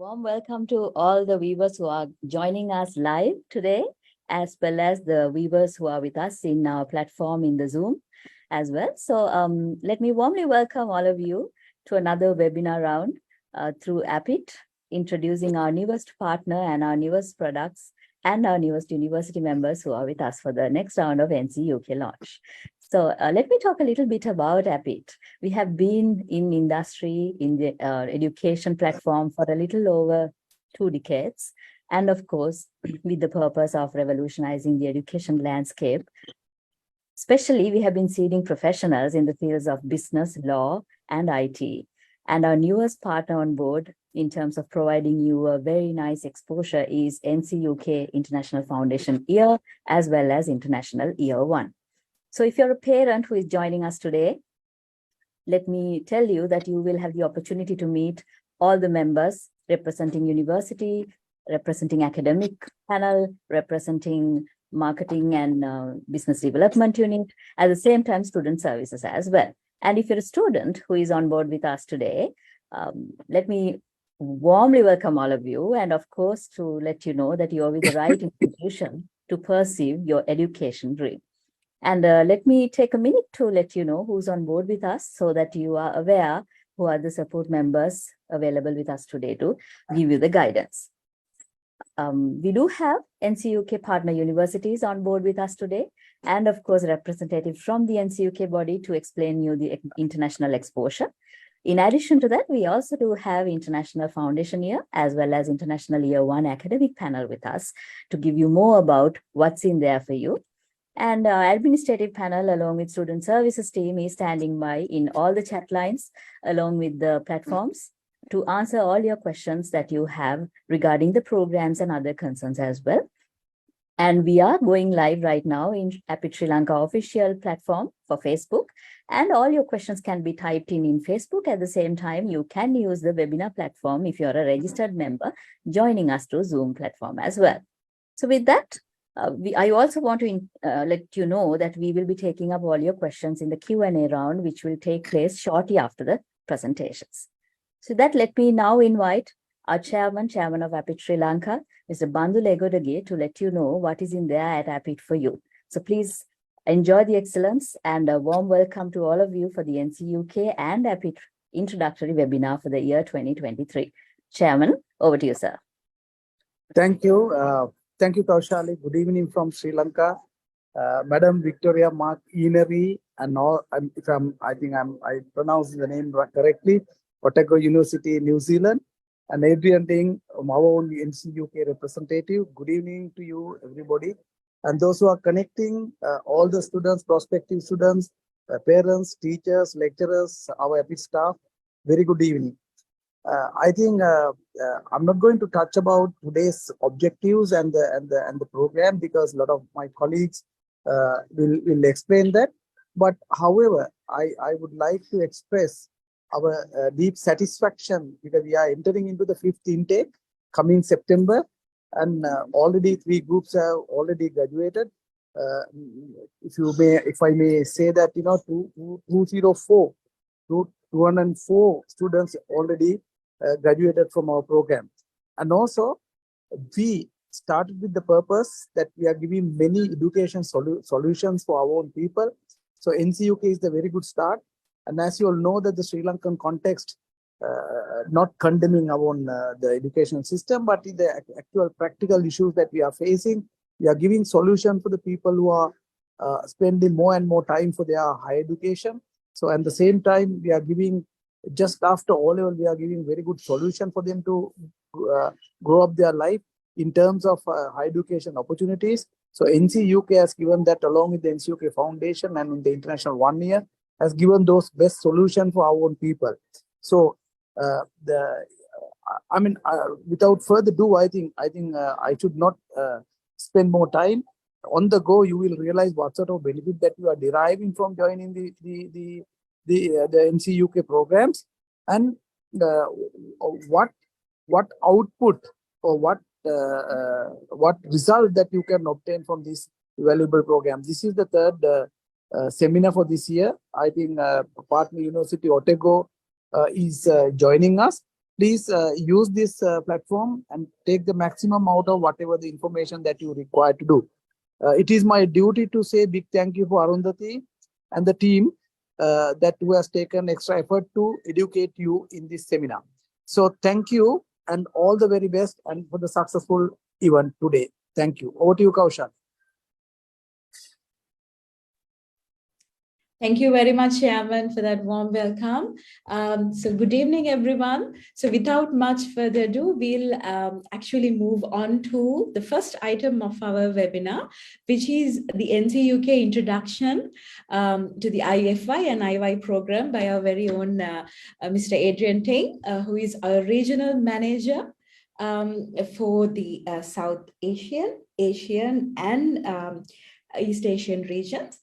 warm welcome to all the viewers who are joining us live today, as well as the viewers who are with us in our platform in the Zoom as well. So let me warmly welcome all of you to another webinar round through APIT, introducing our newest partner and our newest products and our newest university members who are with us for the next round of NCUK launch. So let me talk a little bit about APIT. We have been in industry, in the education platform for a little over 2 decades. And of course, with the purpose of revolutionizing the education landscape, especially we have been seeding professionals in the fields of business, law, and IT. And our newest partner on board in terms of providing you a very nice exposure is NCUK International Foundation Year, as well as International IYOne. So if you're a parent who is joining us today, let me tell you that you will have the opportunity to meet all the members representing university, representing academic panel, representing marketing and business development unit, at the same time student services as well. And if you're a student who is on board with us today, let me warmly welcome all of you, and of course to let you know that you are with the right institution to pursue your education dream. And let me take a minute to let you know who's on board with us so that you are aware who are the support members available with us today to give you the guidance. We do have NCUK partner universities on board with us today, and of course, representative from the NCUK body to explain you the international exposure. In addition to that, we also do have International Foundation Year as well as International IYOne academic panel with us to give you more about what's in there for you. And our administrative panel, along with student services team, is standing by in all the chat lines, along with the platforms, to answer all your questions that you have regarding the programs and other concerns as well. And we are going live right now in APIT Sri Lanka official platform for Facebook. And all your questions can be typed in Facebook. At the same time, you can use the webinar platform if you're a registered member, joining us to Zoom platform as well. So with that, I also want to let you know that we will be taking up all your questions in the Q&A round, which will take place shortly after the presentations. So that let me now invite our chairman of APIT Sri Lanka, Mr. Bandhu Legodage, to let you know what is in there at APIT for you. So please enjoy the excellence and a warm welcome to all of you for the NCUK and APIT introductory webinar for the year 2023. Chairman, over to you, sir. Thank you. Thank you, Kaushali. Good evening from Sri Lanka. Madam Victoria McEniery, and all, I think I pronounced the name correctly, Otago University, New Zealand, and Adrian Ding, our own NCUK representative. Good evening to you, everybody. And those who are connecting, all the students, prospective students, parents, teachers, lecturers, our EPIC staff, very good evening. I think I'm not going to touch about today's objectives and the program because a lot of my colleagues will explain that. But however, I would like to express our deep satisfaction because we are entering into the 5th intake coming September, and already 3 groups have already graduated. If I may say that, 204 students already graduated from our program. And also we started with the purpose that we are giving many education solutions for our own people. So NCUK is the very good start. And as you all know that the Sri Lankan context, not condemning our own the education system, but in the actual practical issues that we are facing, we are giving solution for the people who are spending more and more time for their higher education. So at the same time, we are giving just after all level, we are giving very good solution for them to grow up their life in terms of higher education opportunities. So NCUK has given that along with the NCUK Foundation and in the International 1 year has given those best solution for our own people. So without further ado, I think I should not spend more time. On the go, you will realize what sort of benefit that you are deriving from joining the NCUK programs, and what output or what result that you can obtain from this valuable program. This is the 3rd seminar for this year. I think partner university Otago is joining us, Please use this platform and take the maximum out of whatever the information that you require to do. It is my duty to say big thank you for Arundhati and the team that who has taken extra effort to educate you in this seminar. So thank you and all the very best and for the successful event today. Thank you. Over to you, Kaushal. Thank you very much, Chairman, for that warm welcome. So good evening, everyone. So without much further ado, we'll actually move on to the first item of our webinar, which is the NCUK introduction to the IFY and IYOne program by our very own Mr. Adrian Ting, who is our regional manager for the South Asian and East Asian regions.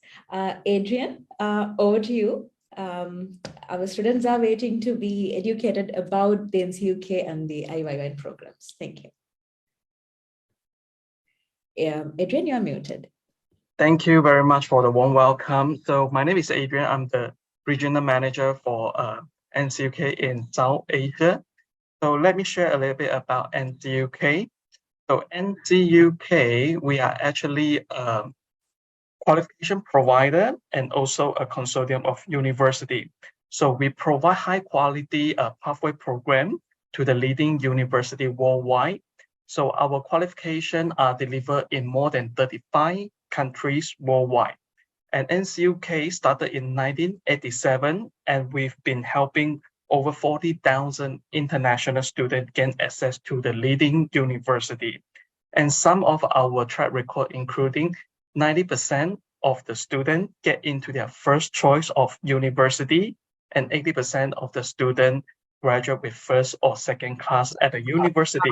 Adrian, over to you. Our students are waiting to be educated about the NCUK and the IYOne programs. Thank you. Adrian, you are muted. Thank you very much for the warm welcome. So my name is Adrian. I'm the regional manager for NCUK in South Asia. So let me share a little bit about NCUK. So NCUK, we are actually qualification provider and also a consortium of university. So we provide high quality pathway program to the leading university worldwide. So our qualifications are delivered in more than 35 countries worldwide. And NCUK started in 1987, and we've been helping over 40,000 international students gain access to the leading university. And some of our track record, including 90% of the students get into their first choice of university, and 80% of the students graduate with first or second class at the university.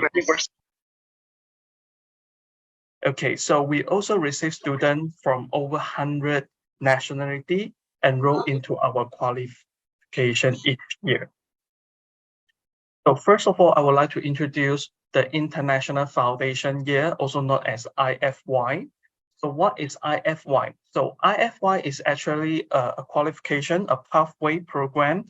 Okay, so we also receive students from over 100 nationalities enroll into our qualification each year. So first of all, I would like to introduce the International Foundation Year, also known as IFY. So what is IFY? So IFY is actually a qualification, a pathway program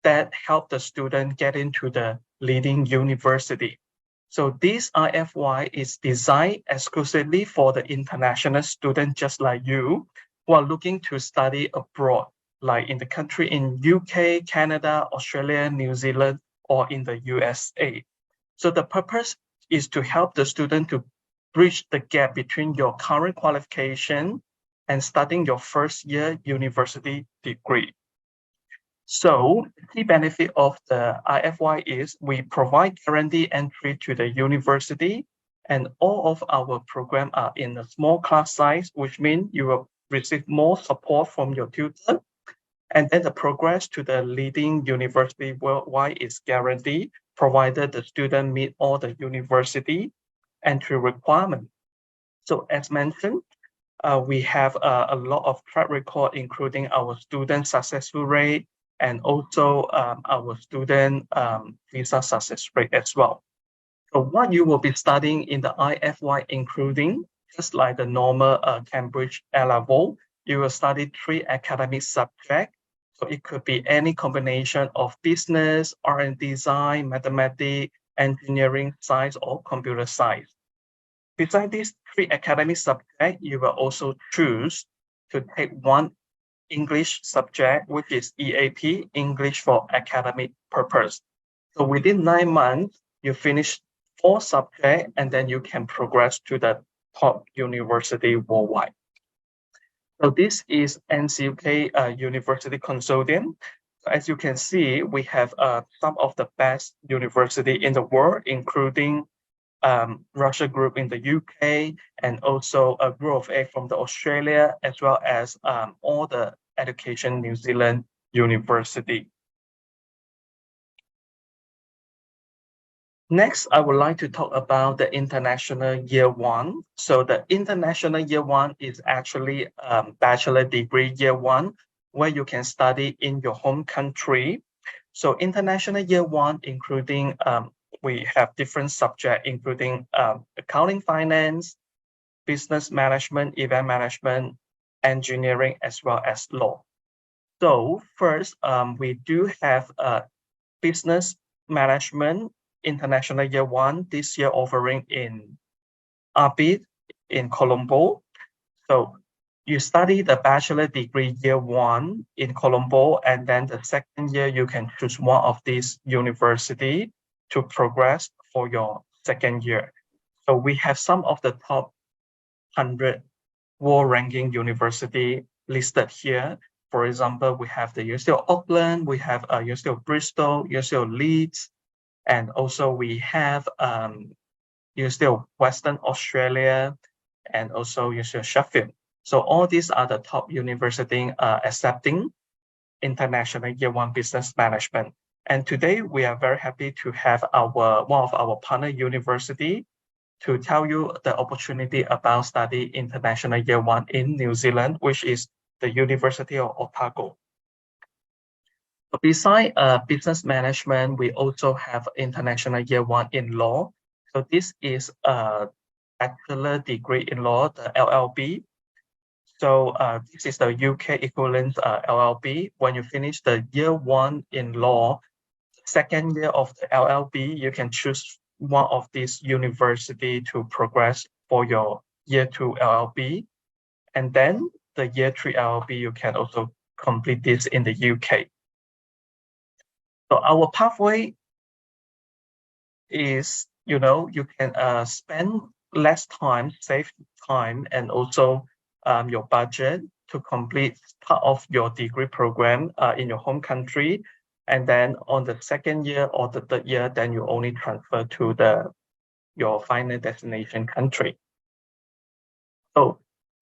that help the student get into the leading university. So this IFY is designed exclusively for the international student just like you who are looking to study abroad, like in the country in UK, Canada, Australia, New Zealand, or in the USA. So the purpose is to help the student to bridge the gap between your current qualification and starting your first year university degree. So the key benefit of the IFY is we provide guaranteed entry to the university, and all of our programs are in a small class size, which means you will receive more support from your tutor. And then the progress to the leading university worldwide is guaranteed, provided the student meet all the university entry requirements. So as mentioned, we have a lot of track record, including our student successful rate and also our student visa success rate as well. So what you will be studying in the IFY, including just like the normal Cambridge A-level, you will study 3 academic subjects. So it could be any combination of business, art and design, mathematics, engineering, science, or computer science. Besides these 3 academic subjects, you will also choose to take 1 English subject, which is EAP, English for Academic Purpose. So within 9 months, you finish 4 subjects, and then you can progress to the top university worldwide. So this is NCUK University Consortium. So as you can see, we have some of the best university in the world, including Russia Group in the UK, and also a Group of 8 from the Australia, as well as all the Education New Zealand University. Next, I would like to talk about the International Year 1. So the International Year 1 is actually Bachelor Degree Year 1, where you can study in your home country. So International Year 1, including, we have different subjects, including accounting, finance, business management, event management, engineering, as well as law. So first, we do have business Management International Year 1, this year offering in RP in Colombo. So you study the bachelor degree year 1 in Colombo, and then the second year you can choose one of these university to progress for your second year. So we have some of the top 100 world ranking university listed here. For example, we have the University of Auckland, we have University of Bristol, University of Leeds, and also we have University of Western Australia, and also University of Sheffield. So all these are the top universities accepting International Year 1 Business Management. And today we are very happy to have one of our partner university to tell you the opportunity about study International Year 1 in New Zealand, which is the University of Otago. Besides business management, we also have International Year 1 in law. So this is a bachelor degree in law, the LLB. So this is the UK equivalent LLB. When you finish the year 1 in law, second year of the LLB, you can choose one of these university to progress for your year 2 LLB. And then the year 3 LLB, you can also complete this in the UK. So our pathway is, you can spend less time, save time, and also your budget to complete part of your degree program in your home country. And then on the second year or the third year, then you only transfer to your final destination country. So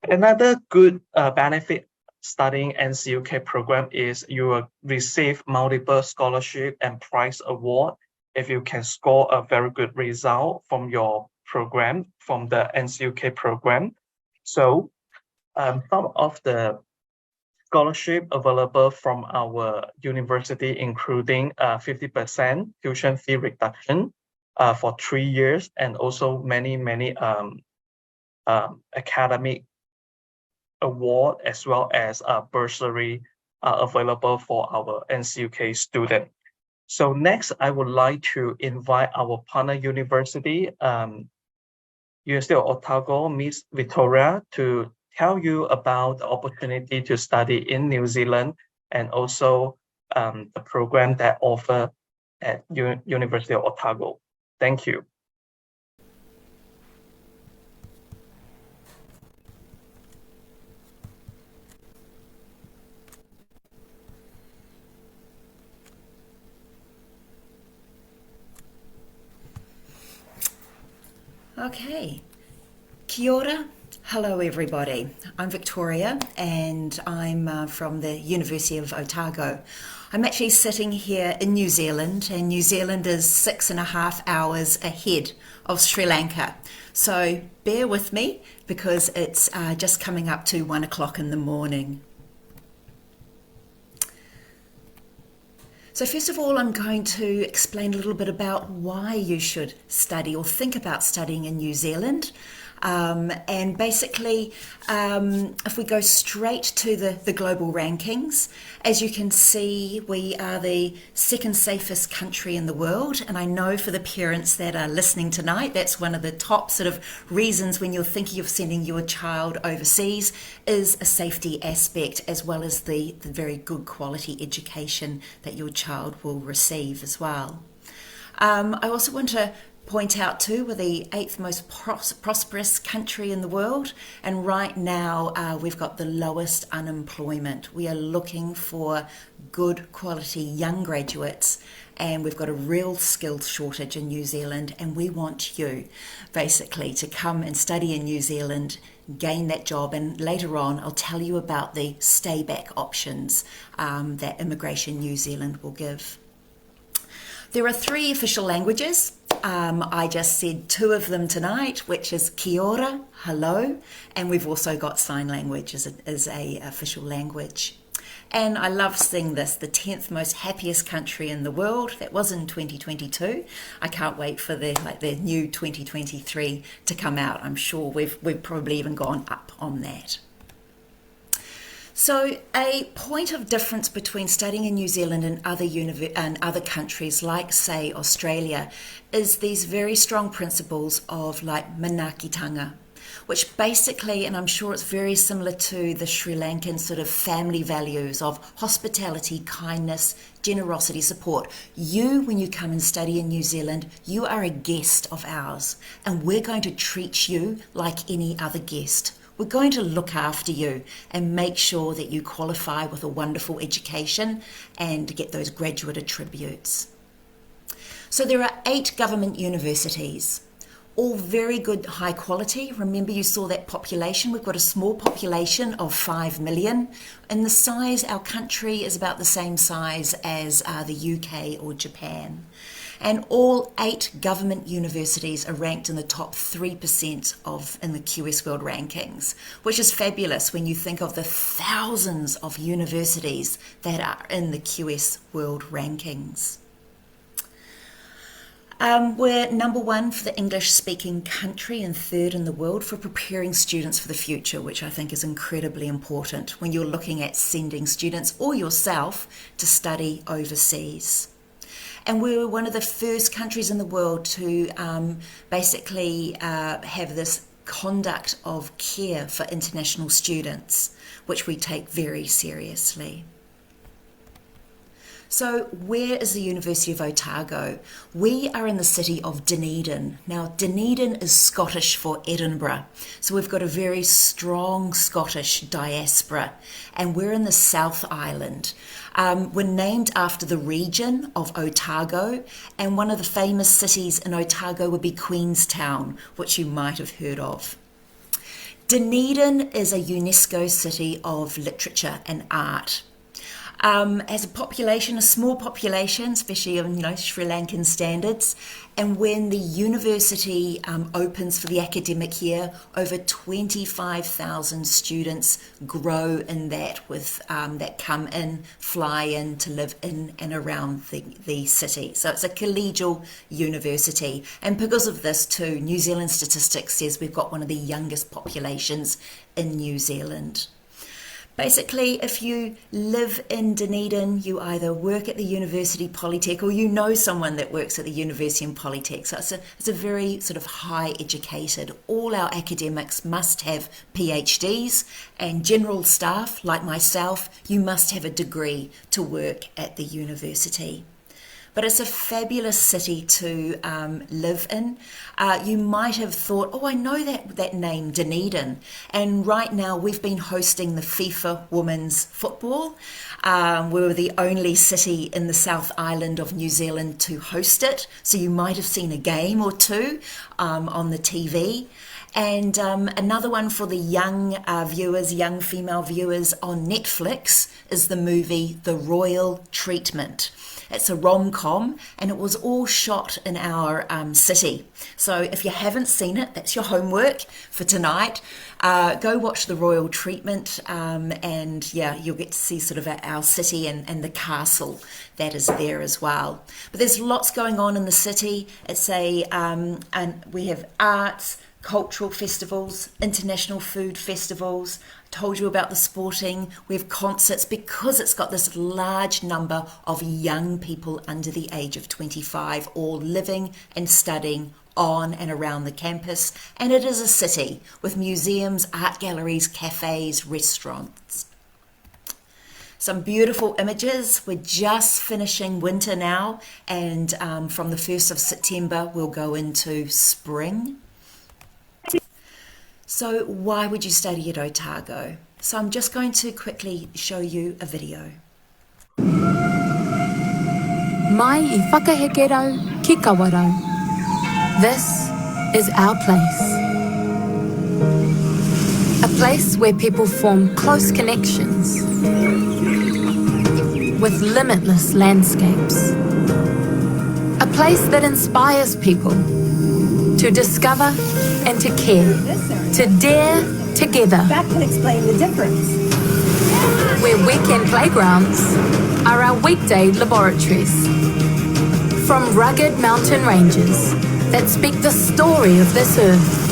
another good benefit studying NCUK program is you will receive multiple scholarship and prize award if you can score a very good result from your program, from the NCUK program. So some of the scholarship available from our university, including 50% tuition fee reduction for 3 years, and also many academic award, as well as a bursary available for our NCUK student. So next, I would like to invite our partner university, University of Otago, Miss Victoria, to tell you about the opportunity to study in New Zealand, and also the program that offer at University of Otago. Thank you. Okay, kia ora. Hello everybody, I'm Victoria and I'm from the University of Otago. I'm actually sitting here in New Zealand, and New Zealand is 6.5 hours ahead of Sri Lanka. So bear with me because it's just coming up to 1 o'clock in the morning. So first of all, I'm going to explain a little bit about why you should study or think about studying in New Zealand. And basically, if we go straight to the global rankings, as you can see, we are the second safest country in the world. And I know for the parents that are listening tonight, that's one of the top sort of reasons when you're thinking of sending your child overseas is a safety aspect, as well as the very good quality education that your child will receive as well. I also want to point out too, we're the 8th most prosperous country in the world, and right now we've got the lowest unemployment. We are looking for good quality young graduates, and we've got a real skills shortage in New Zealand, and we want you basically to come and study in New Zealand, gain that job, and later on I'll tell you about the stay back options that Immigration New Zealand will give. There are 3 official languages. I just said 2 of them tonight, which is kia ora, hello, and we've also got sign language as a official language. And I love seeing this, the 10th most happiest country in the world. That was in 2022. I can't wait for the new 2023 to come out. I'm sure we've probably even gone up on that. So a point of difference between studying in New Zealand and other countries like, say, Australia, is these very strong principles of like manakitanga, which basically, and I'm sure it's very similar to the Sri Lankan sort of family values of hospitality, kindness, generosity, support. You, when you come and study in New Zealand, you are a guest of ours, and we're going to treat you like any other guest. We're going to look after you and make sure that you qualify with a wonderful education and get those graduate attributes. So there are 8 government universities, all very good, high quality. Remember, you saw that population. We've got a small population of 5 million. And the size, our country is about the same size as the UK or Japan. And all 8 government universities are ranked in the top 3% in the QS World Rankings, which is fabulous when you think of the thousands of universities that are in the QS World Rankings. We're number 1 for the English-speaking country and 3rd in the world for preparing students for the future, which I think is incredibly important when you're looking at sending students or yourself to study overseas. And we were one of the first countries in the world to basically have this conduct of care for international students, which we take very seriously. So where is the University of Otago? We are in the city of Dunedin. Now, Dunedin is Scottish for Edinburgh. So we've got a very strong Scottish diaspora, and we're in the South Island. We're named after the region of Otago, and one of the famous cities in Otago would be Queenstown, which you might have heard of. Dunedin is a UNESCO city of literature and art. As a population, a small population, especially in Sri Lankan standards, and when the university opens for the academic year, over 25,000 students grow in that that come in, fly in to live in and around the city. So it's a collegial university, and because of this too, New Zealand statistics says we've got one of the youngest populations in New Zealand. Basically, if you live in Dunedin, you either work at the University Polytech or you know someone that works at the University and Polytech. So it's a very sort of high educated. All our academics must have PhDs, and general staff like myself, you must have a degree to work at the university. But it's a fabulous city to live in. You might have thought, oh, I know that name, Dunedin. And right now we've been hosting the FIFA Women's Football. We were the only city in the South Island of New Zealand to host it. So you might have seen a game or two on the TV. And another one for the young viewers, young female viewers on Netflix is the movie The Royal Treatment. It's a rom-com, and it was all shot in our city. So if you haven't seen it, that's your homework for tonight. Go watch The Royal Treatment, and yeah, you'll get to see sort of our city and the castle that is there as well. But there's lots going on in the city. It's and we have arts, cultural festivals, international food festivals. I told you about the sporting. We have concerts because it's got this large number of young people under the age of 25 all living and studying on and around the campus. And it is a city with museums, art galleries, cafes, restaurants. Some beautiful images. We're just finishing winter now, and from the 1st of September we'll go into spring. So why would you study at Otago? So I'm just going to quickly show you a video. Mai I whakaheke ki kawarau. This is our place. A place where people form close connections with limitless landscapes. A place that inspires people to discover and to care, to dare together. That can explain the difference. Where weekend playgrounds are our weekday laboratories. From rugged mountain ranges that speak the story of this earth,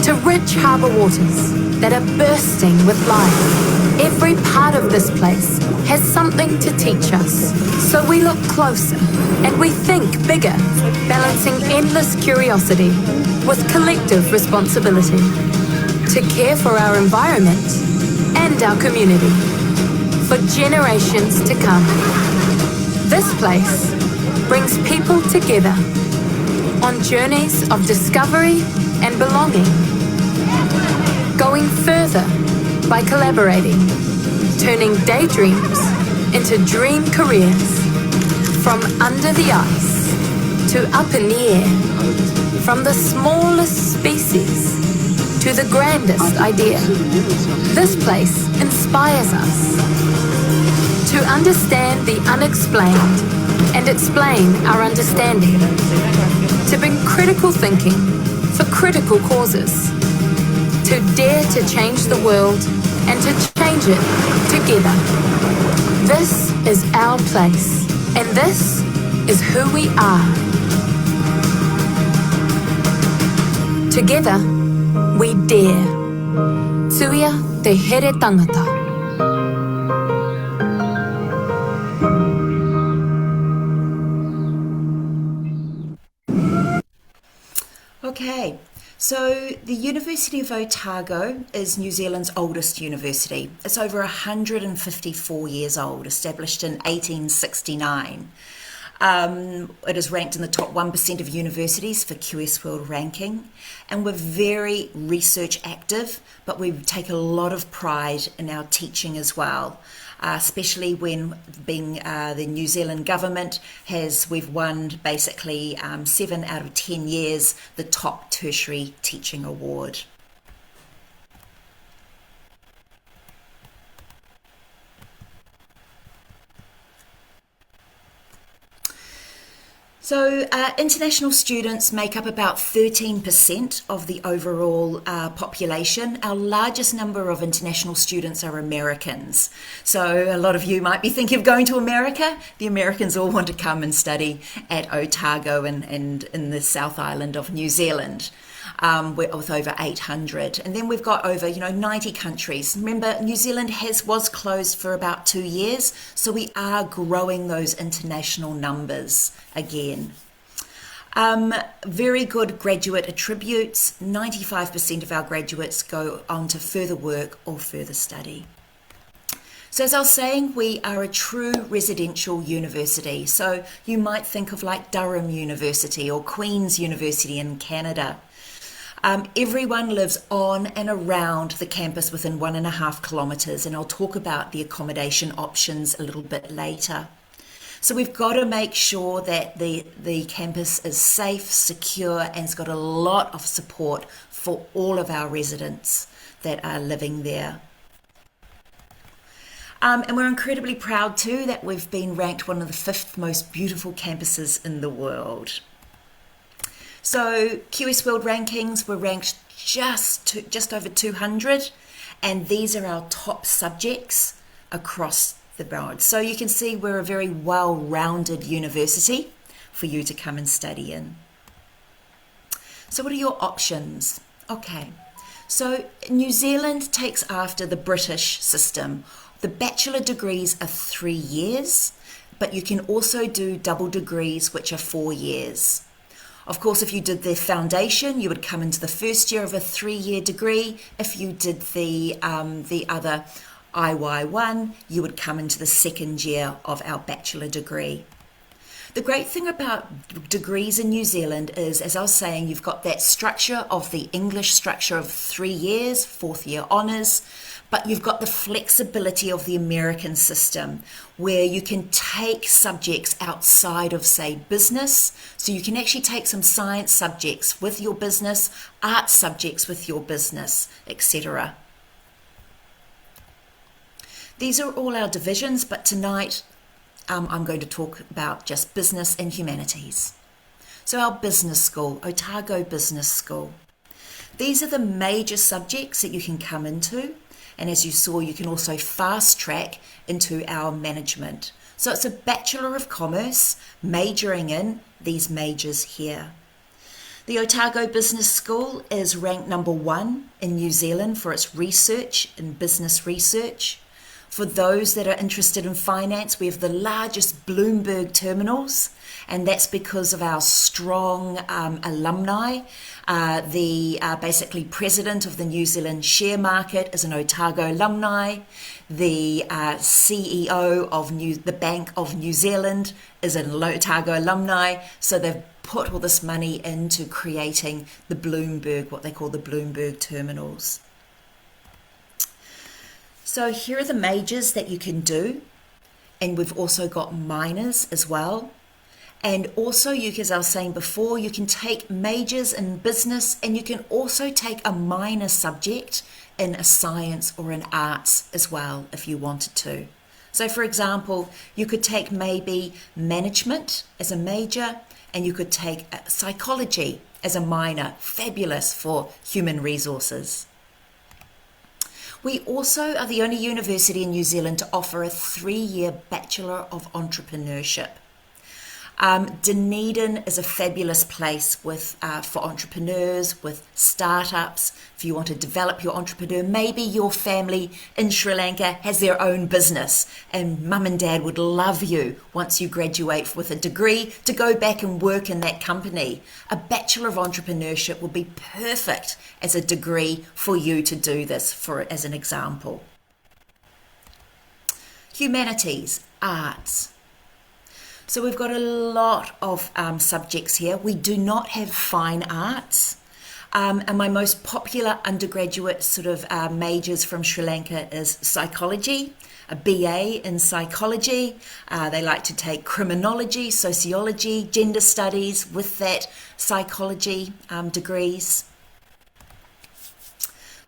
to rich harbour waters that are bursting with life. Every part of this place has something to teach us. So we look closer and we think bigger, balancing endless curiosity with collective responsibility to care for our environment and our community for generations to come. This place brings people together on journeys of discovery and belonging, going further by collaborating, turning daydreams into dream careers, from under the ice to up in the air, from the smallest species to the grandest idea. This place inspires us to understand the unexplained and explain our understanding, to bring critical thinking for critical causes, to dare to change the world and to change it together. This is our place, and this is who we are. Together, we dare. Tsuia te here tangata. Okay, so the University of Otago is New Zealand's oldest university. It's over 154 years old, established in 1869. It is ranked in the top 1% of universities for QS World Ranking, and we're very research active, but we take a lot of pride in our teaching as well, especially when being the New Zealand government we've won basically 7 out of 10 years the top tertiary teaching award. So international students make up about 13% of the overall population. Our largest number of international students are Americans. So a lot of you might be thinking of going to America. The Americans all want to come and study at Otago and in the South Island of New Zealand. With over 800, and then we've got over 90 countries. Remember, New Zealand was closed for about 2 years, so we are growing those international numbers again. Very good graduate attributes. 95% of our graduates go on to further work or further study. So as I was saying, we are a true residential university. So you might think of like Durham University or Queen's University in Canada. Everyone lives on and around the campus within 1.5 kilometres, and I'll talk about the accommodation options a little bit later. So we've got to make sure that the campus is safe, secure, and it's got a lot of support for all of our residents that are living there. And we're incredibly proud too that we've been ranked one of the 5th most beautiful campuses in the world. So QS World Rankings, we're ranked just over 200, and these are our top subjects across the board. So you can see we're a very well-rounded university for you to come and study in. So what are your options? Okay, so New Zealand takes after the British system. The bachelor degrees are 3 years, but you can also do double degrees, which are 4 years. Of course, if you did the foundation, you would come into the first year of a 3-year degree. If you did the other IYOne, you would come into the 2nd year of our bachelor degree. The great thing about degrees in New Zealand is, as I was saying, you've got that structure of the English structure of 3 years, 4th year honours, but you've got the flexibility of the American system where you can take subjects outside of, say, business. So you can actually take some science subjects with your business, art subjects with your business, etc. These are all our divisions, but tonight I'm going to talk about just business and humanities. So our business school, Otago Business School. These are the major subjects that you can come into. And as you saw, you can also fast track into our management. So it's a Bachelor of Commerce, majoring in these majors here. The Otago Business School is ranked #1 in New Zealand for its research in business research. For those that are interested in finance, we have the largest Bloomberg terminals, and that's because of our strong alumni. The basically president of the New Zealand share market is an Otago alumni. The CEO of the Bank of New Zealand is an Otago alumni. So they've put all this money into creating the Bloomberg, what they call the Bloomberg terminals. So here are the majors that you can do, and we've also got minors as well. And also, as I was saying before, you can take majors in business, and you can also take a minor subject in a science or an arts as well if you wanted to. So for example, you could take maybe management as a major, and you could take psychology as a minor. Fabulous for human resources. We also are the only university in New Zealand to offer a 3-year Bachelor of Entrepreneurship. Dunedin is a fabulous place for entrepreneurs, with startups. If you want to develop your entrepreneur, maybe your family in Sri Lanka has their own business, and mum and dad would love you once you graduate with a degree to go back and work in that company. A Bachelor of Entrepreneurship will be perfect as a degree for you to do this, as an example. Humanities, arts. So we've got a lot of subjects here. We do not have fine arts. And my most popular undergraduate majors from Sri Lanka is psychology, a BA in psychology. They like to take criminology, sociology, gender studies with that psychology degrees.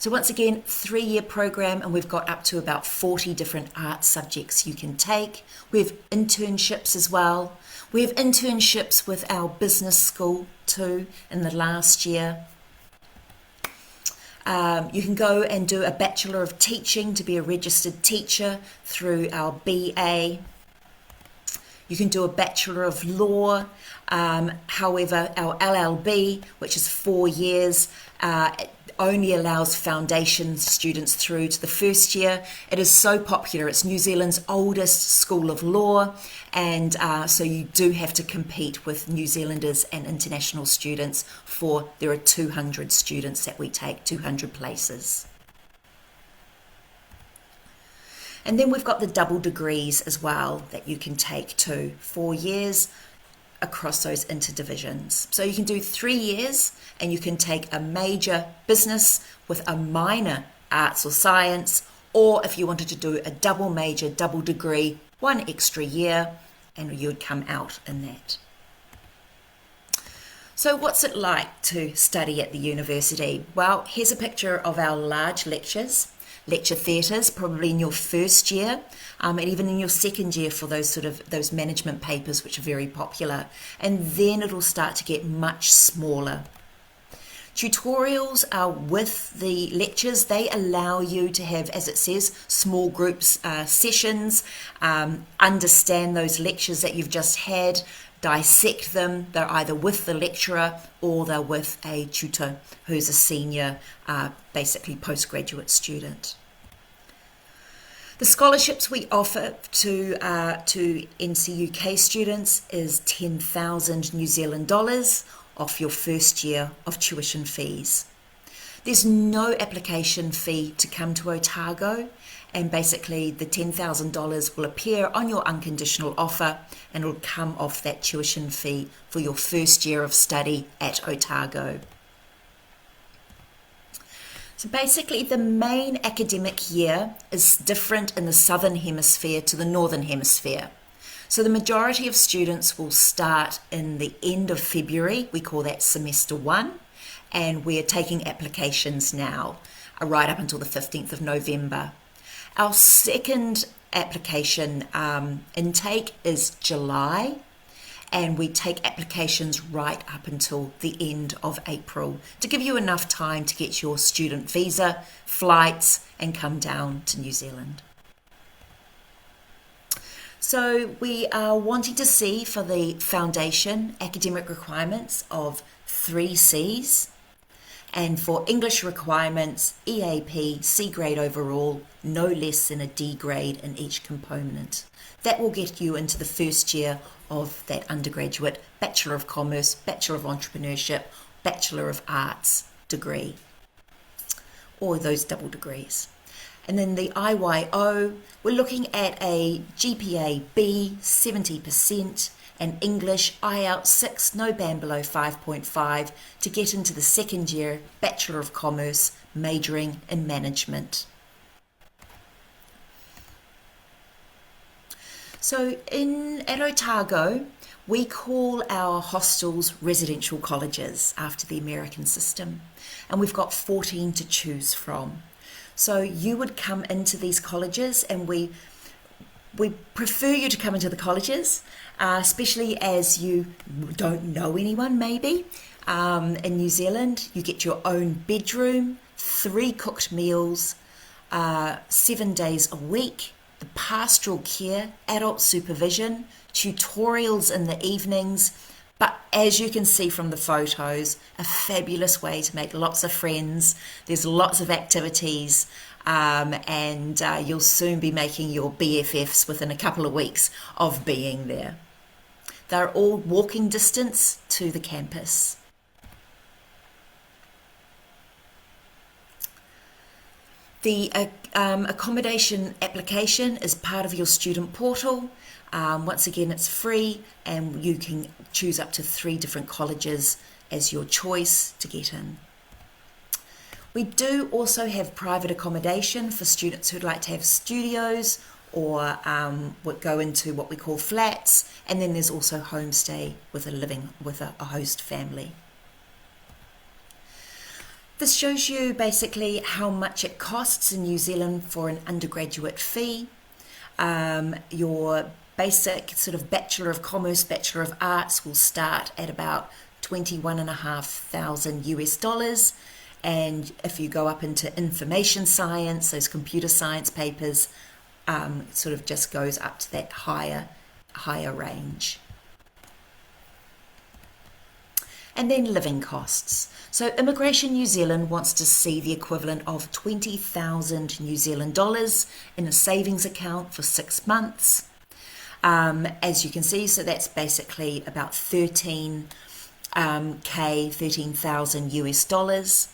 So once again, 3-year program, and we've got up to about 40 different art subjects you can take. We have internships as well. We have internships with our business school too in the last year. You can go and do a Bachelor of Teaching to be a registered teacher through our BA. You can do a Bachelor of Law. However, our LLB, which is 4 years, only allows foundation students through to the first year. It is so popular. It's New Zealand's oldest school of law, and so you do have to compete with New Zealanders and international students. There are 200 students that we take, 200 places. And then we've got the double degrees as well that you can take too, 4 years across those interdivisions. So you can do 3 years, and you can take a major business with a minor arts or science, or if you wanted to do a double major, double degree, 1 extra year, and you would come out in that. So what's it like to study at the university? Well, here's a picture of our large lecture theatres, probably in your first year, and even in your second year for those management papers, which are very popular. And then it'll start to get much smaller. Tutorials are with the lectures. They allow you to have, as it says, small groups sessions, understand those lectures that you've just had, dissect them. They're either with the lecturer or they're with a tutor who's a senior, basically postgraduate student. The scholarships we offer to NCUK students is 10,000 New Zealand dollars off your first year of tuition fees. There's no application fee to come to Otago, and basically the $10,000 will appear on your unconditional offer, and it'll come off that tuition fee for your first year of study at Otago. So basically the main academic year is different in the Southern Hemisphere to the Northern Hemisphere. So the majority of students will start in the end of February. We call that semester 1, and we're taking applications now, right up until the 15th of November. Our second application intake is July, and we take applications right up until the end of April to give you enough time to get your student visa, flights, and come down to New Zealand. So we are wanting to see for the foundation academic requirements of 3 Cs. And for English requirements, EAP, C grade overall, no less than a D grade in each component. That will get you into the first year of that undergraduate Bachelor of Commerce, Bachelor of Entrepreneurship, Bachelor of Arts degree, or those double degrees. And then the IYO, we're looking at a GPA B, 70%, and English IELTS 6, no band below 5.5, to get into the second year Bachelor of Commerce, majoring in management. So at Otago, we call our hostels residential colleges after the American system, and we've got 14 to choose from. So you would come into these colleges, and we prefer you to come into the colleges, especially as you don't know anyone maybe. In New Zealand, you get your own bedroom, 3 cooked meals, 7 days a week, the pastoral care, adult supervision, tutorials in the evenings. But as you can see from the photos, a fabulous way to make lots of friends. There's lots of activities, and you'll soon be making your BFFs within a couple of weeks of being there. They're all walking distance to the campus. The accommodation application is part of your student portal. Once again, it's free, and you can choose up to 3 different colleges as your choice to get in. We do also have private accommodation for students who'd like to have studios or go into what we call flats, and then there's also homestay with a host family. This shows you basically how much it costs in New Zealand for an undergraduate fee. Your basic sort of Bachelor of Commerce, Bachelor of Arts will start at about $21,500 US. And if you go up into information science, those computer science papers, it sort of just goes up to that higher range. And then living costs. So Immigration New Zealand wants to see the equivalent of 20,000 New Zealand dollars in a savings account for 6 months. As you can see, so that's basically about 13,000 US dollars.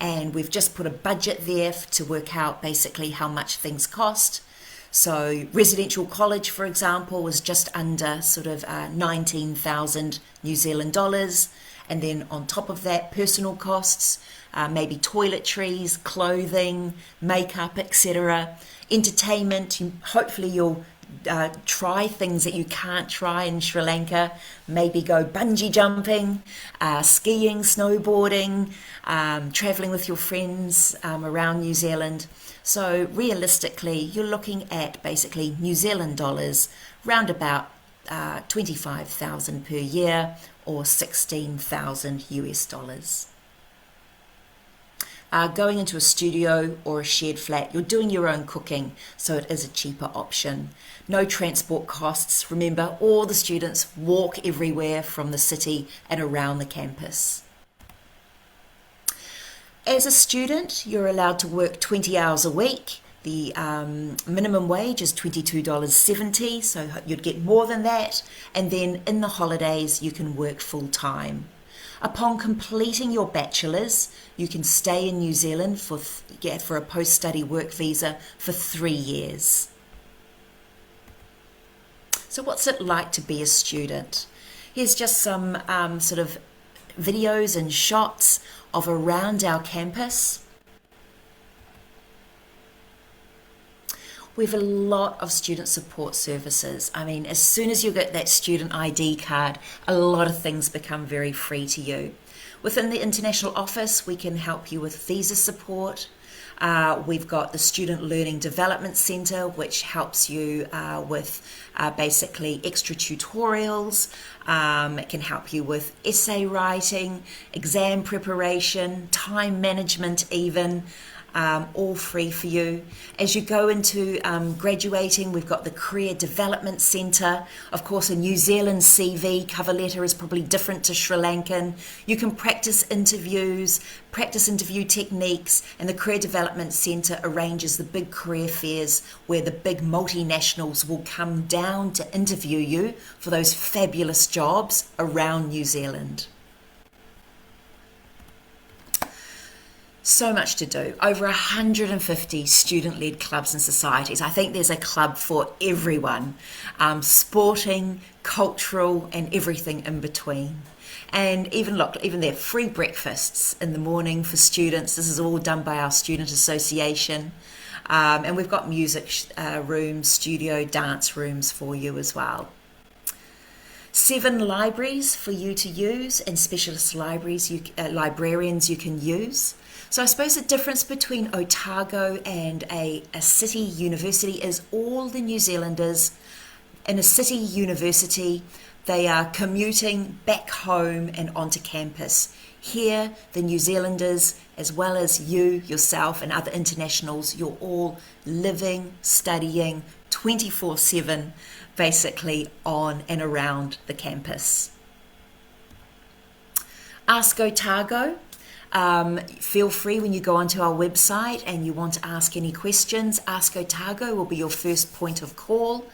And we've just put a budget there to work out basically how much things cost. So residential college, for example, was just under sort of 19,000 New Zealand dollars. And then on top of that, personal costs, maybe toiletries, clothing, makeup, etc. Entertainment, hopefully you'll try things that you can't try in Sri Lanka, maybe go bungee jumping, skiing, snowboarding, traveling with your friends around New Zealand. So realistically, you're looking at basically New Zealand dollars, round about 25,000 per year, or 16,000 US dollars. Going into a studio or a shared flat, you're doing your own cooking, so it is a cheaper option. No transport costs. Remember, all the students walk everywhere from the city and around the campus. As a student, you're allowed to work 20 hours a week. The minimum wage is $22.70, so you'd get more than that. And then in the holidays, you can work full time. Upon completing your bachelor's, you can stay in New Zealand for a post-study work visa for 3 years. So what's it like to be a student? Here's just some sort of videos and shots of around our campus. We have a lot of student support services. I mean, as soon as you get that student ID card, a lot of things become very free to you. Within the International Office, we can help you with visa support. We've got the Student Learning Development Centre, which helps you with basically extra tutorials. It can help you with essay writing, exam preparation, time management even. all free for you. As you go into graduating, we've got the Career Development Centre. Of course, a New Zealand CV cover letter is probably different to Sri Lankan. You can practice interviews, practice interview techniques, and the Career Development Centre arranges the big career fairs where the big multinationals will come down to interview you for those fabulous jobs around New Zealand. So much to do. Over 150 student-led clubs and societies. I think there's a club for everyone. Sporting, cultural, and everything in between. And even there, free breakfasts in the morning for students. This is all done by our student association. And we've got music rooms, studio, dance rooms for you as well. 7 libraries for you to use, and specialist libraries, librarians you can use. So I suppose the difference between Otago and a city university is all the New Zealanders in a city university, they are commuting back home and onto campus. Here, the New Zealanders, as well as you, yourself, and other internationals, you're all living, studying 24/7, basically on and around the campus. Ask Otago. Feel free when you go onto our website and you want to ask any questions. Ask Otago will be your first point of call.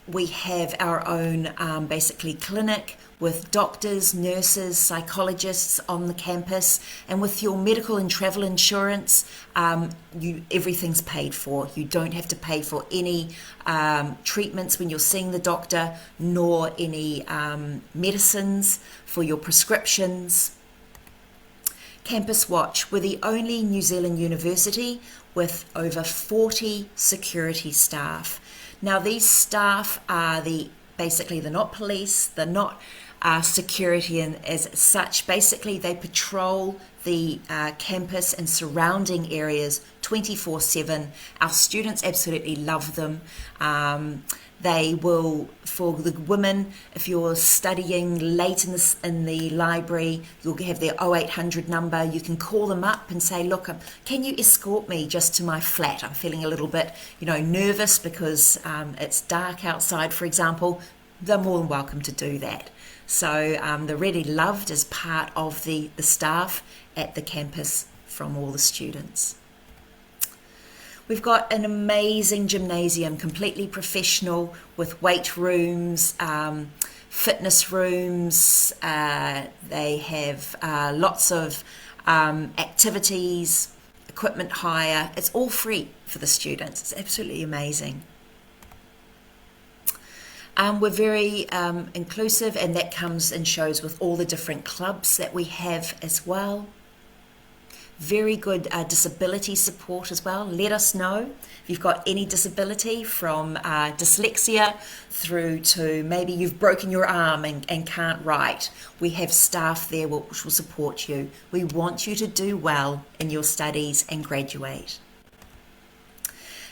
We have our own basically clinic with doctors, nurses, psychologists on the campus, and with your medical and travel insurance, everything's paid for. You don't have to pay for any treatments when you're seeing the doctor, nor any medicines for your prescriptions. Campus Watch, we're the only New Zealand university with over 40 security staff. Now these staff are basically they're not police, they're not security and as such. Basically they patrol the campus and surrounding areas 24/7. Our students absolutely love them. They will, for the women, if you're studying late in the library, you'll have their 0800 number. You can call them up and say, look, can you escort me just to my flat? I'm feeling a little bit, nervous because it's dark outside, for example. They're more than welcome to do that. So they're really loved as part of the staff at the campus from all the students. We've got an amazing gymnasium, completely professional, with weight rooms, fitness rooms. They have lots of activities, equipment hire. It's all free for the students. It's absolutely amazing. We're very inclusive, and that comes and shows with all the different clubs that we have as well. Very good disability support as well. Let us know if you've got any disability, from dyslexia through to maybe you've broken your arm and can't write. We have staff there which will support you. We want you to do well in your studies and graduate.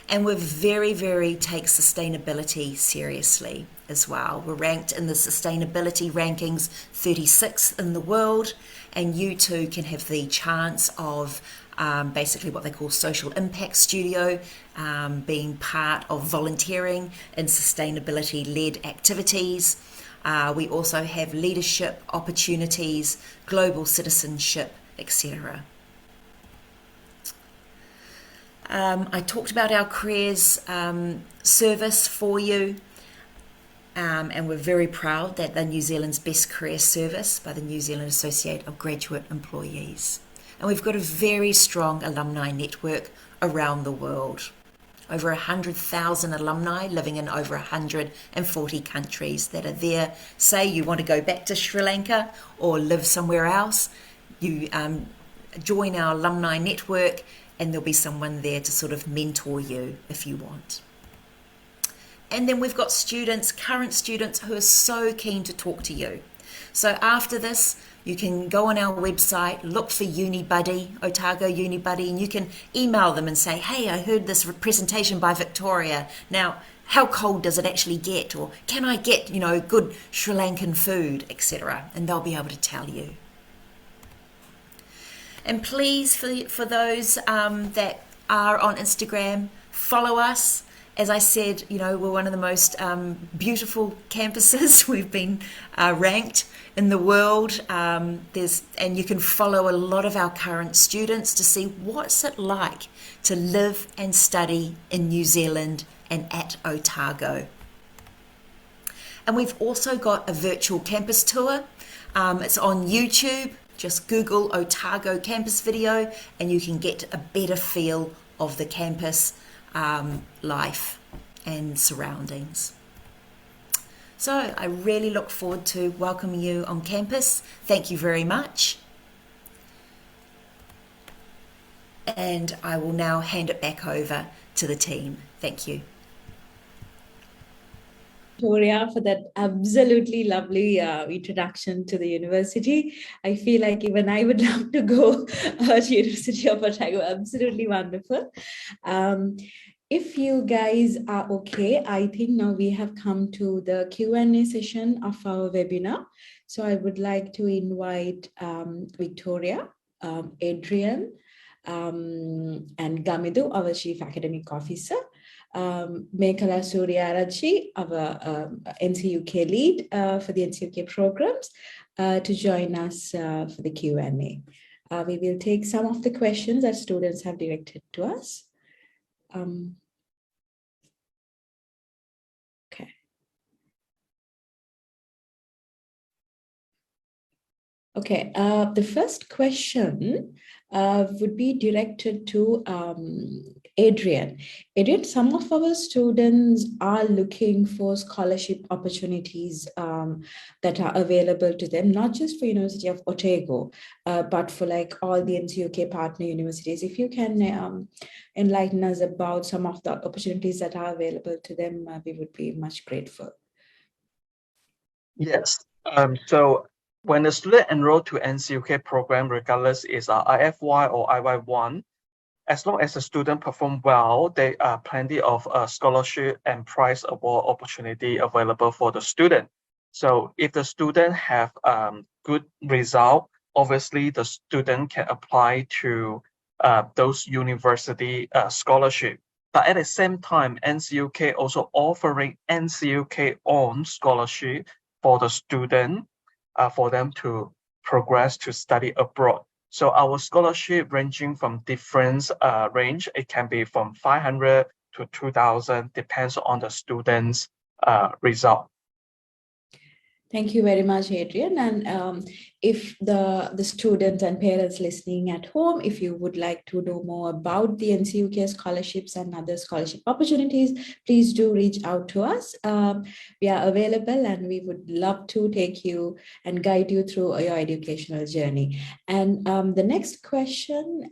And we're very take sustainability seriously as well. We're ranked in the sustainability rankings 36th in the world, and you too can have the chance of basically what they call social impact studio, being part of volunteering in sustainability-led activities. We also have leadership opportunities, global citizenship, etc. I talked about our careers service for you, and we're very proud that they're New Zealand's best career service by the New Zealand Association of Graduate Employees. And we've got a very strong alumni network around the world. Over 100,000 alumni living in over 140 countries that are there. Say you want to go back to Sri Lanka or live somewhere else, you join our alumni network, and there'll be someone there to sort of mentor you if you want. And then we've got students, current students, who are so keen to talk to you. So after this, you can go on our website, look for UniBuddy, Otago UniBuddy, and you can email them and say, hey, I heard this presentation by Victoria. Now, how cold does it actually get? Or can I get, good Sri Lankan food, etc.? And they'll be able to tell you. And please, for those that are on Instagram, follow us. As I said, we're one of the most beautiful campuses. We've been ranked in the world. And you can follow a lot of our current students to see what's it like to live and study in New Zealand and at Otago. And we've also got a virtual campus tour. It's on YouTube. Just Google Otago campus video and you can get a better feel of the campus life and surroundings. So I really look forward to welcoming you on campus. Thank you very much. And I will now hand it back over to the team. Thank you. Victoria, for that absolutely lovely introduction to the university. I feel like even I would love to go to University of Otago. Absolutely wonderful. If you guys are okay, I think now we have come to the Q&A session of our webinar. So I would like to invite Victoria, Adrian, and Gamidu, our Chief Academic Officer, Mekala Suryarachi, our NCUK lead for the NCUK programs, to join us for the Q&A. We will take some of the questions that students have directed to us. Okay. Okay, the first question would be directed to Adrian. Adrian, some of our students are looking for scholarship opportunities that are available to them, not just for University of Otago, but for like all the NCUK partner universities. If you can enlighten us about some of the opportunities that are available to them, we would be much grateful. Yes. So when the student enroll to NCUK program, regardless is IFY or IYOne, as long as the student perform well, there are plenty of scholarship and prize award opportunity available for the student. So if the student have good result, obviously the student can apply to those university scholarship. But at the same time, NCUK also offering NCUK own scholarship for the student, for them to progress to study abroad. So our scholarship ranging from different range. It can be from 500 to 2,000, depends on the student's result. Thank you very much, Adrian. And if the students and parents listening at home, if you would like to know more about the NCUK scholarships and other scholarship opportunities, please do reach out to us. We are available and we would love to take you and guide you through your educational journey. And the next question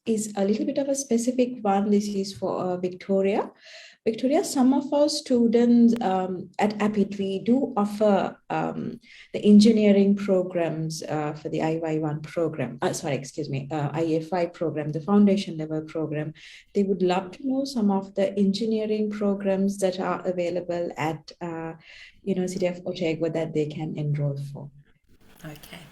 is a little bit of a specific one. This is for Victoria. Victoria, some of our students at APIT, we do offer the engineering programs for the IYOne program, IFY program, the foundation level program. They would love to know some of the engineering programs that are available at University of Otago that they can enroll for. Okay.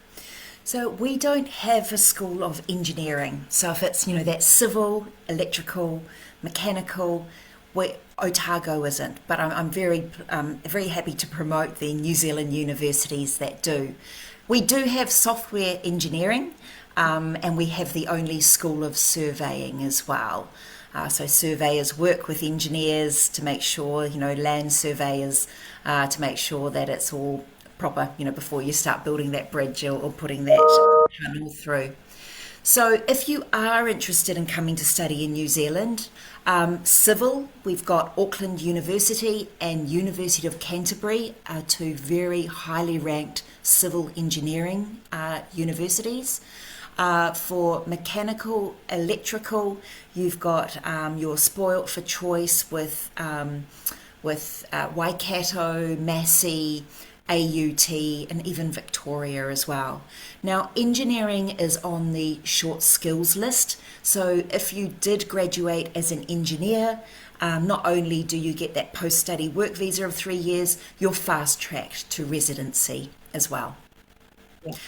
So we don't have a school of engineering. So if it's, that civil, electrical, mechanical, where Otago isn't, but I'm very happy to promote the New Zealand universities that do. We do have software engineering, and we have the only school of surveying as well. So surveyors work with engineers to make sure, land surveyors, to make sure that it's all proper, before you start building that bridge or putting that tunnel through. So if you are interested in coming to study in New Zealand, civil, we've got Auckland University and University of Canterbury, are two very highly ranked civil engineering universities. For mechanical, electrical, you've got your spoilt for choice with Waikato, Massey, AUT, and even Victoria as well. Now, engineering is on the short skills list. So if you did graduate as an engineer, not only do you get that post-study work visa of 3 years, you're fast-tracked to residency as well.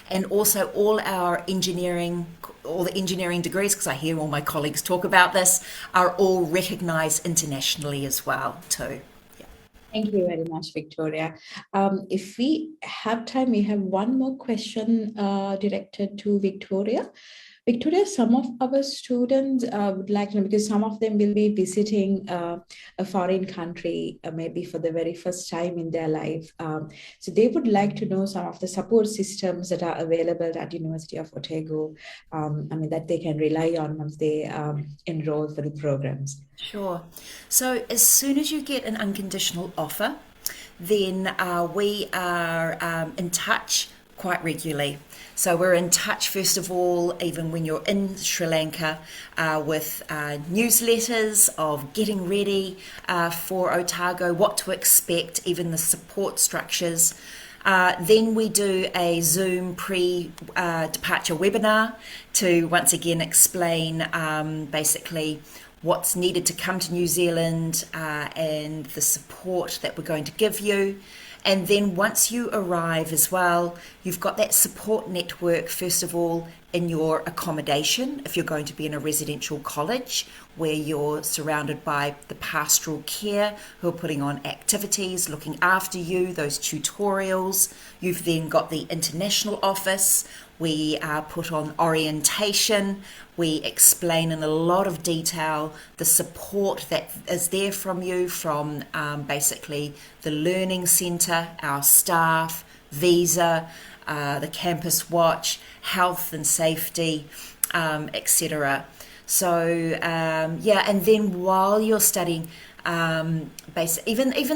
And also all the engineering degrees, because I hear all my colleagues talk about this, are all recognised internationally as well too. Thank you very much, Victoria. If we have time, we have one more question directed to Victoria. Victoria, some of our students would like to know, because some of them will be visiting a foreign country, maybe for the very first time in their life. So they would like to know some of the support systems that are available at University of Otago, that they can rely on once they enroll for the programs. Sure. So as soon as you get an unconditional offer, then we are in touch quite regularly. So we're in touch, first of all, even when you're in Sri Lanka, with newsletters of getting ready for Otago, what to expect, even the support structures. Then we do a Zoom pre-departure webinar to once again explain basically what's needed to come to New Zealand and the support that we're going to give you. And then once you arrive as well, you've got that support network, first of all, in your accommodation, if you're going to be in a residential college where you're surrounded by the pastoral care who are putting on activities, looking after you, those tutorials. You've then got the international office. We put on orientation. We explain in a lot of detail the support that is there from you, from basically the Learning Centre, our staff, visa, the campus watch, health and safety, etc. So and then while you're studying, even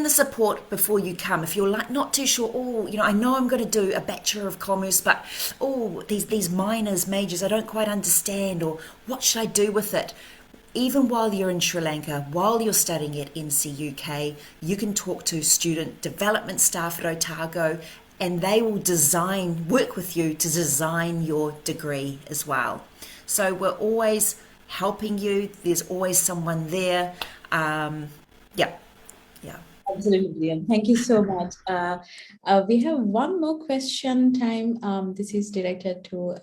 the support before you come, if you're like not too sure, I know I'm going to do a Bachelor of Commerce, but these minors, majors, I don't quite understand, or what should I do with it? Even while you're in Sri Lanka, while you're studying at NCUK, you can talk to student development staff at Otago, and they will work with you to design your degree as well. So we're always helping you. There's always someone there. Absolutely brilliant. Thank you so much. We have one more question time. This is directed to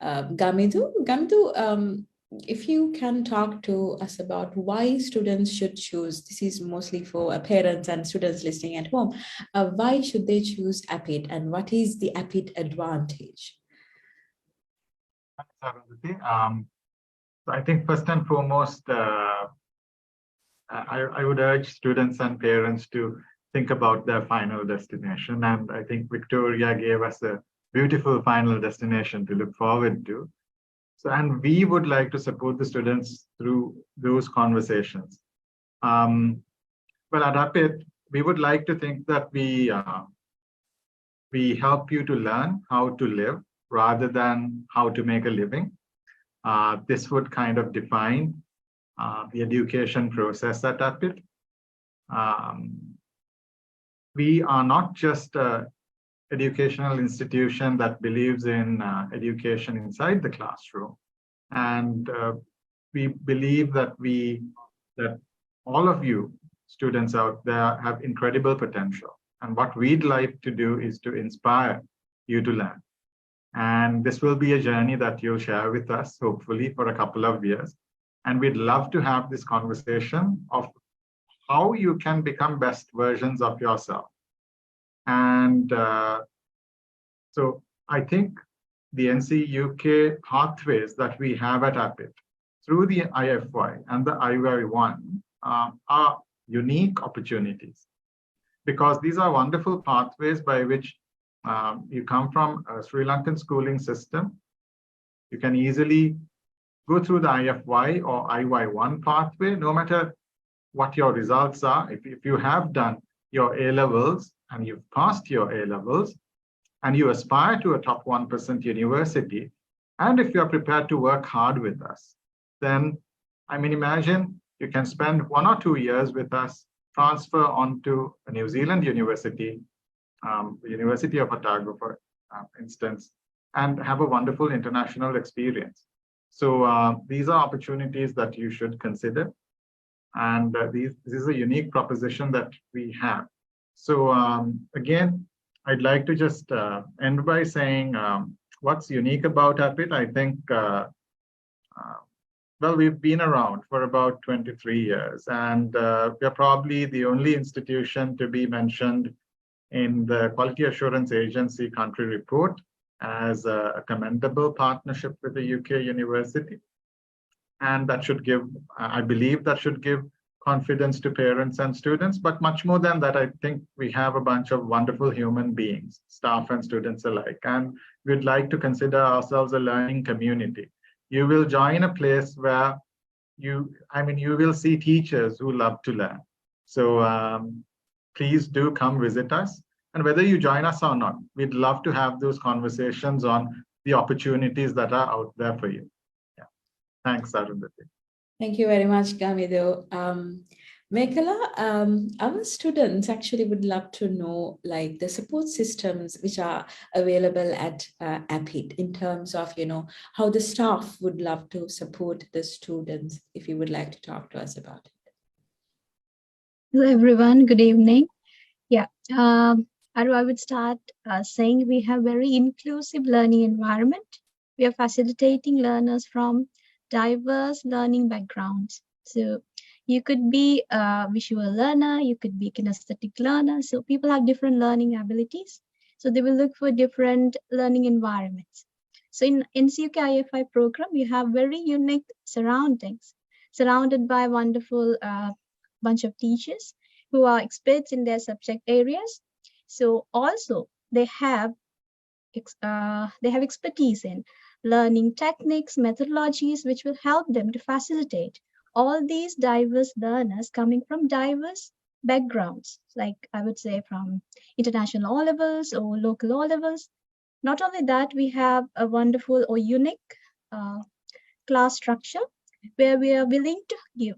Gamidu. Gamidu, if you can talk to us about why students should choose, this is mostly for parents and students listening at home, why should they choose APIT and what is the APIT advantage? So I think first and foremost, I would urge students and parents to think about their final destination. And I think Victoria gave us a beautiful final destination to look forward to. So, and we would like to support the students through those conversations. Well, at APIT, we would like to think that we help you to learn how to live rather than how to make a living. This would kind of define the education process at APIT. We are not just an educational institution that believes in education inside the classroom. And we believe that all of you students out there have incredible potential. And what we'd like to do is to inspire you to learn. And this will be a journey that you'll share with us, hopefully, for a couple of years. And we'd love to have this conversation of how you can become best versions of yourself. And so I think the NCUK pathways that we have at APIT through the IFY and the IYOne are unique opportunities, because these are wonderful pathways by which you come from a Sri Lankan schooling system. You can easily go through the IFY or IYOne pathway, no matter what your results are. If you have done your A-levels and you've passed your A-levels and you aspire to a top 1% university, and if you're prepared to work hard with us, then imagine you can spend 1 or 2 years with us, transfer onto a New Zealand university, the University of Otago, for instance, and have a wonderful international experience. So these are opportunities that you should consider. And this is a unique proposition that we have. So again, I'd like to just end by saying what's unique about EPIT. I think, well, we've been around for about 23 years, and we're probably the only institution to be mentioned in the Quality Assurance Agency country report as a commendable partnership with a UK university. And that should give, I believe that should give confidence to parents and students. But much more than that, I think we have a bunch of wonderful human beings, staff and students alike. And we'd like to consider ourselves a learning community. You will join a place where you will see teachers who love to learn. So please do come visit us. And whether you join us or not, we'd love to have those conversations on the opportunities that are out there for you. Yeah. Thanks, Arundhati. Thank you very much, Gamido. Mekhala, our students actually would love to know like the support systems which are available at APIT in terms of, how the staff would love to support the students, if you would like to talk to us about it. Hello, everyone. Good evening. Yeah, I would start saying we have very inclusive learning environment. We are facilitating learners from diverse learning backgrounds. So you could be a visual learner, you could be kinesthetic learner. So people have different learning abilities. So they will look for different learning environments. So in NCUK IFY program, we have very unique surroundings, surrounded by a wonderful bunch of teachers who are experts in their subject areas. So also they have expertise in learning techniques, methodologies, which will help them to facilitate all these diverse learners coming from diverse backgrounds, like I would say from international O levels or local O levels. Not only that, we have a wonderful or unique class structure where we are willing to give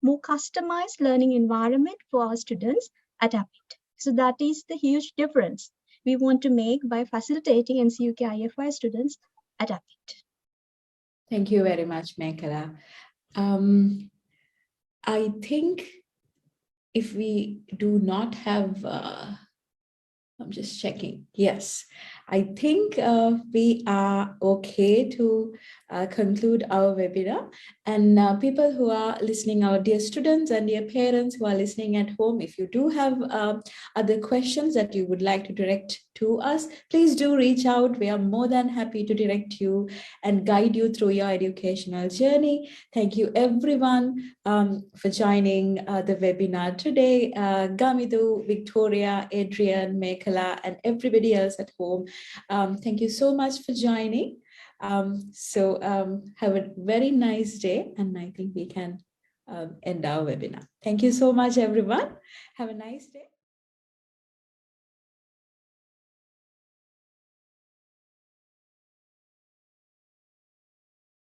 more customized learning environment for our students at APIT. So that is the huge difference we want to make by facilitating NCUK IFY students at APIT. Thank you very much, Mekhala. I think if we do not have, I'm just checking. Yes, I think we are okay to conclude our webinar. And people who are listening, our dear students and dear parents who are listening at home, if you do have other questions that you would like to direct to us, please do reach out. We are more than happy to direct you and guide you through your educational journey. Thank you everyone for joining the webinar today. Gamidu, Victoria, Adrian, Mekhala, and everybody else at home. Thank you so much for joining. Have a very nice day, and I think we can end our webinar. Thank you so much, everyone. Have a nice day.